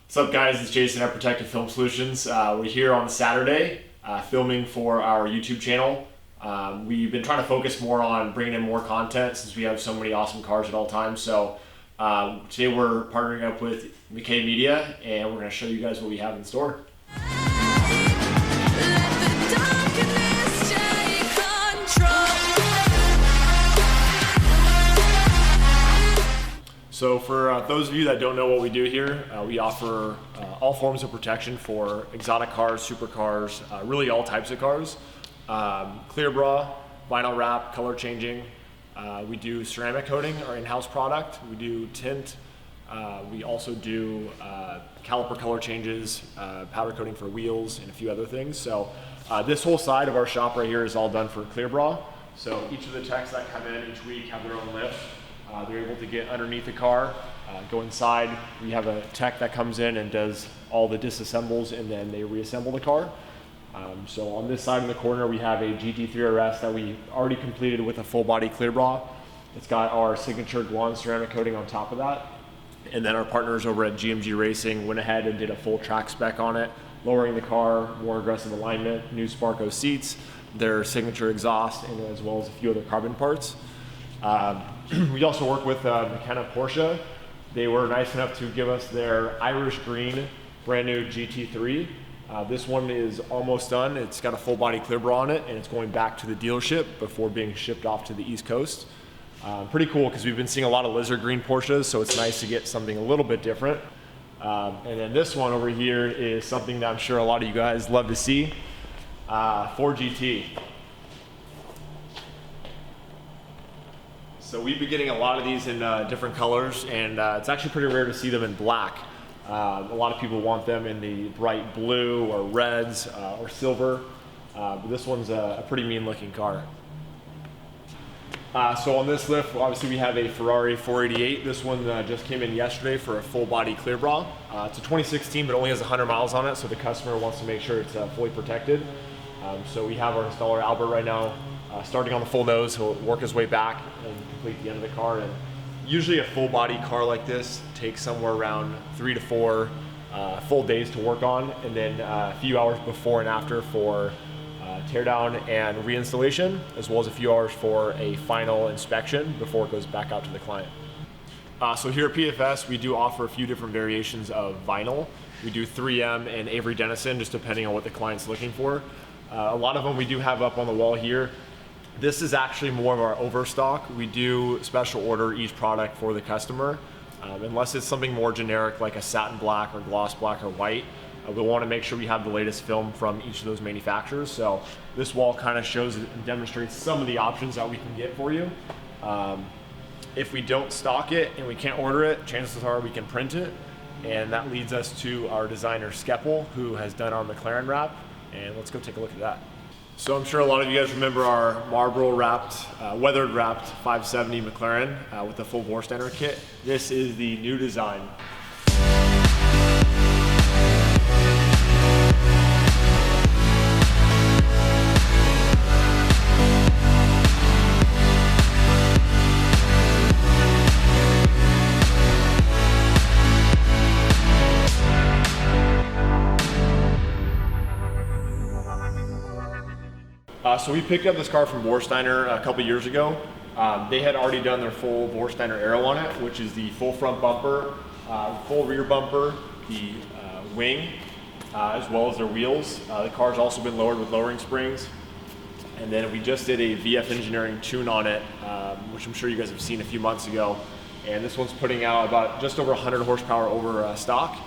What's up, guys? It's Jason at Protective Film Solutions. We're here on Saturday filming for our YouTube channel. We've been trying to focus more on bringing in more content since we have so many awesome cars at all times. So today we're partnering up with MCKAY Media, and we're going to show you guys what we have in store. So for those of you that don't know what we do here, we offer all forms of protection for exotic cars, supercars, really all types of cars. Clear bra, vinyl wrap, color changing. We do ceramic coating, our in-house product. We do tint. We also do caliper color changes, powder coating for wheels, and a few other things. So this whole side of our shop right here is all done for clear bra. So each of the techs that come in each week have their own lift. They're able to get underneath the car, go inside. We have a tech that comes in and does all the disassembles, and then they reassemble the car. So on this side of the corner, we have a GT3 RS that we already completed with a full body clear bra. It's got our signature Guan ceramic coating on top of that. And then our partners over at GMG Racing went ahead and did a full track spec on it, lowering the car, more aggressive alignment, new Sparco seats, their signature exhaust, and as well as a few other carbon parts. We also work with McKenna Porsche. They were nice enough to give us their Irish green brand new GT3. This one is almost done. It's got a full body clear bra on it, and it's going back to the dealership before being shipped off to the East Coast. Pretty cool because we've been seeing a lot of lizard green Porsches, so it's nice to get something a little bit different. And then this one over here is something that I'm sure a lot of you guys love to see, Ford GT. So we've been getting a lot of these in different colors, and it's actually pretty rare to see them in black. A lot of people want them in the bright blue or reds or silver, but this one's a pretty mean looking car. So on this lift, obviously we have a Ferrari 488. This one just came in yesterday for a full body clear bra. It's a 2016, but only has 100 miles on it, so the customer wants to make sure it's fully protected. So we have our installer Albert right now starting on the full nose. He'll work his way back and complete the end of the car. And usually a full body car like this takes somewhere around 3 to 4 full days to work on, and then a few hours before and after for teardown and reinstallation, as well as a few hours for a final inspection before it goes back out to the client. So here at PFS, we do offer a few different variations of vinyl. We do 3M and Avery Dennison, just depending on what the client's looking for. A lot of them we do have up on the wall here. This is actually more of our overstock. We do special order each product for the customer. Unless it's something more generic like a satin black or gloss black or white, we want to make sure we have the latest film from each of those manufacturers. So this wall kind of shows and demonstrates some of the options that we can get for you. If we don't stock it and we can't order it, chances are we can print it. And that leads us to our designer Skeppel, who has done our McLaren wrap. And let's go take a look at that. So I'm sure a lot of you guys remember our Marlboro wrapped, weathered wrapped 570 McLaren with the full Vorsteiner kit. This is the new design. So we picked up this car from Vorsteiner a couple years ago. They had already done their full Vorsteiner aero on it, which is the full front bumper, full rear bumper, the wing, as well as their wheels. The car's also been lowered with lowering springs. And then we just did a VF Engineering tune on it, which I'm sure you guys have seen a few months ago. And this one's putting out about just over 100 horsepower over stock.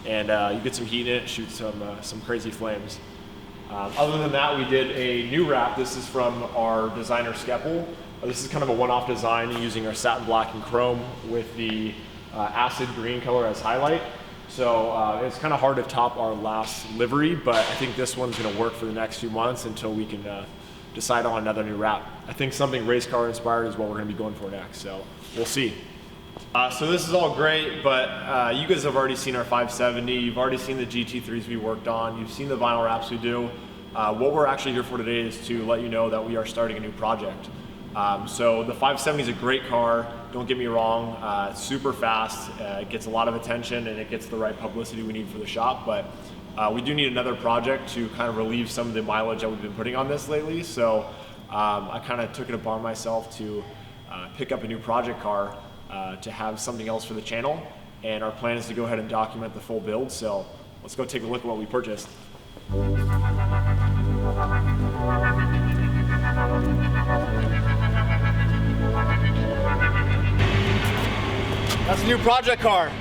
And you get some heat in it, shoot some crazy flames. Other than that, we did a new wrap. This is from our designer Skeppel. This is kind of a one-off design using our satin black and chrome with the acid green color as highlight. So it's kind of hard to top our last livery, but I think this one's going to work for the next few months until we can decide on another new wrap. I think something race car inspired is what we're going to be going for next, so we'll see. So this is all great, but you guys have already seen our 570, you've already seen the GT3s we worked on, you've seen the vinyl wraps we do. What we're actually here for today is to let you know that we are starting a new project. So the 570 is a great car, don't get me wrong. It's super fast, it gets a lot of attention, and it gets the right publicity we need for the shop, but we do need another project to kind of relieve some of the mileage that we've been putting on this lately. So I kind of took it upon myself to pick up a new project car to have something else for the channel, and our plan is to go ahead and document the full build. So let's go take a look at what we purchased. That's a new project car.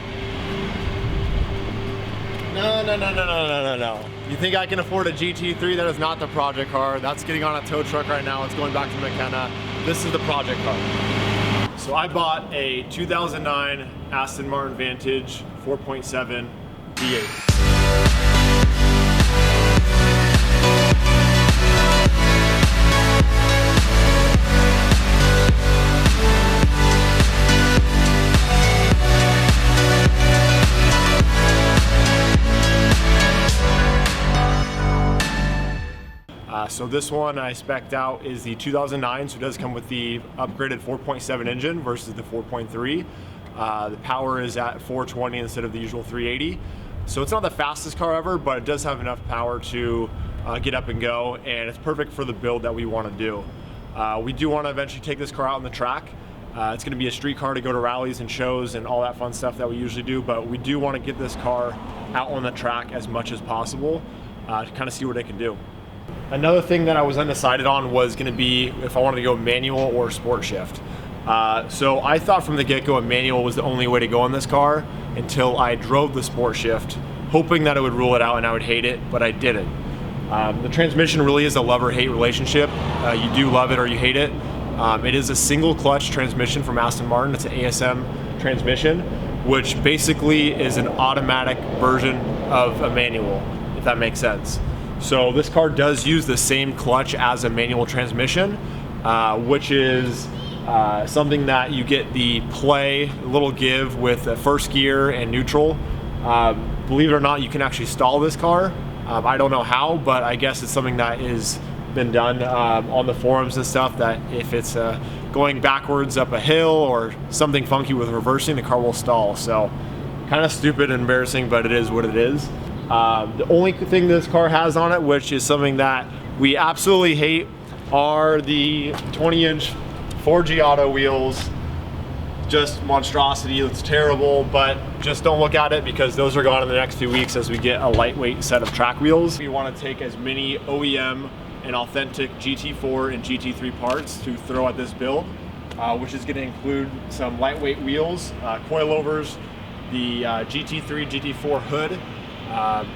No. You think I can afford a GT3? That is not the project car. That's getting on a tow truck right now. It's going back to McKenna. This is the project car. So I bought a 2009 Aston Martin Vantage 4.7 V8. So this one I spec'd out is the 2009, so it does come with the upgraded 4.7 engine versus the 4.3. The power is at 420 instead of the usual 380. So it's not the fastest car ever, but it does have enough power to get up and go, and it's perfect for the build that we want to do. We do want to eventually take this car out on the track. It's going to be a street car to go to rallies and shows and all that fun stuff that we usually do, but we do want to get this car out on the track as much as possible to kind of see what it can do. Another thing that I was undecided on was going to be if I wanted to go manual or sport shift. So I thought from the get-go a manual was the only way to go on this car until I drove the sport shift, hoping that it would rule it out and I would hate it, but I didn't. The transmission really is a love-or-hate relationship. You do love it or you hate it. It is a single clutch transmission from Aston Martin. It's an ASM transmission, which basically is an automatic version of a manual, if that makes sense. So this car does use the same clutch as a manual transmission, which is something that you get the play, a little give with the first gear and neutral. Believe it or not, you can actually stall this car. I don't know how, but I guess it's something that is been done on the forums and stuff, that if it's going backwards up a hill or something funky with reversing, the car will stall. So kind of stupid and embarrassing, but it is what it is. The only thing this car has on it, which is something that we absolutely hate, are the 20-inch 4G auto wheels. Just monstrosity. It's terrible, but just don't look at it because those are gone in the next few weeks as we get a lightweight set of track wheels. We want to take as many OEM and authentic GT4 and GT3 parts to throw at this build, which is going to include some lightweight wheels, coilovers, the GT3, GT4 hood,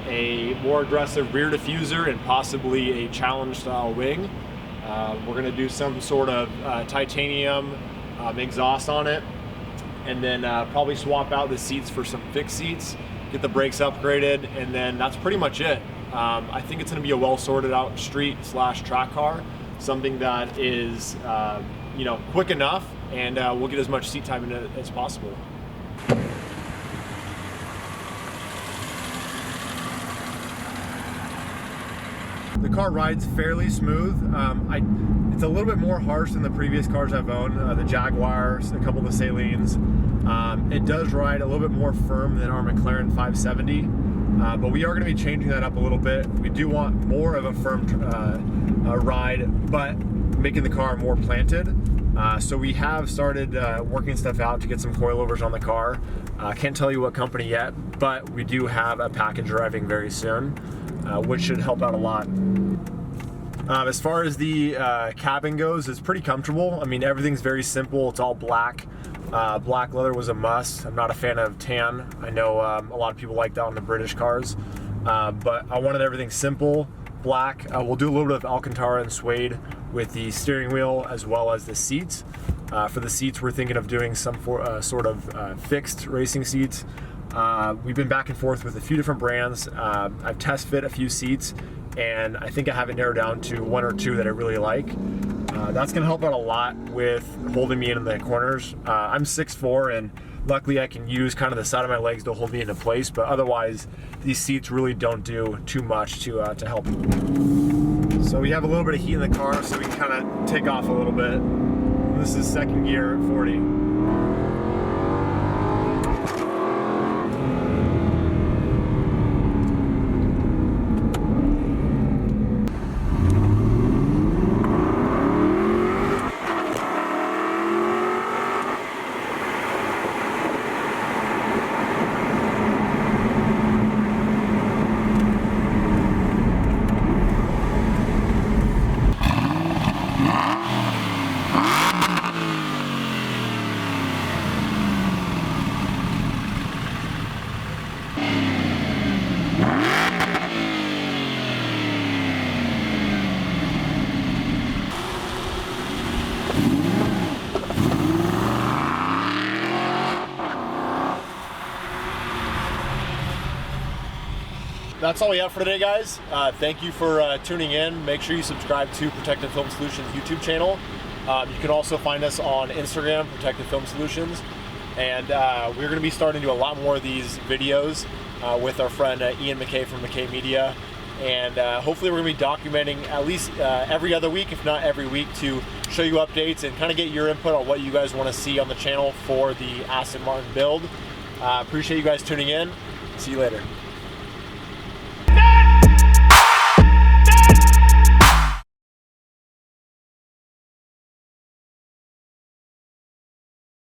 a more aggressive rear diffuser, and possibly a challenge style wing. We're going to do some sort of titanium exhaust on it, and then probably swap out the seats for some fixed seats, get the brakes upgraded, and then that's pretty much it. I think it's going to be a well sorted out street / track car, something that is quick enough, and we'll get as much seat time in it as possible. The car rides fairly smooth. It's a little bit more harsh than the previous cars I've owned, the Jaguars, a couple of the Salines. It does ride a little bit more firm than our McLaren 570, but we are going to be changing that up a little bit. We do want more of a firm ride, but making the car more planted. So we have started working stuff out to get some coilovers on the car. I can't tell you what company yet, but we do have a package arriving very soon, which should help out a lot. As far as the cabin goes, it's pretty comfortable. I mean, everything's very simple. It's all black. Black leather was a must. I'm not a fan of tan. I know a lot of people like that on the British cars, but I wanted everything simple, black. We'll do a little bit of Alcantara and suede with the steering wheel as well as the seats. For the seats, we're thinking of doing some sort of fixed racing seats. We've been back and forth with a few different brands. I've test fit a few seats, and I think I have it narrowed down to one or two that I really like. That's gonna help out a lot with holding me in the corners. I'm 6'4", and luckily I can use kind of the side of my legs to hold me into place, but otherwise these seats really don't do too much to help. So we have a little bit of heat in the car, so we can kind of take off a little bit. this is second gear at 40. That's all we have for today, guys. Thank you for tuning in. Make sure you subscribe to Protective Film Solutions YouTube channel. You can also find us on Instagram, Protective Film Solutions. And we're going to be starting to do a lot more of these videos with our friend Ian MCKAY from MCKAY Media. And hopefully we're going to be documenting at least every other week, if not every week, to show you updates and kind of get your input on what you guys want to see on the channel for the Aston Martin build. Appreciate you guys tuning in. See you later.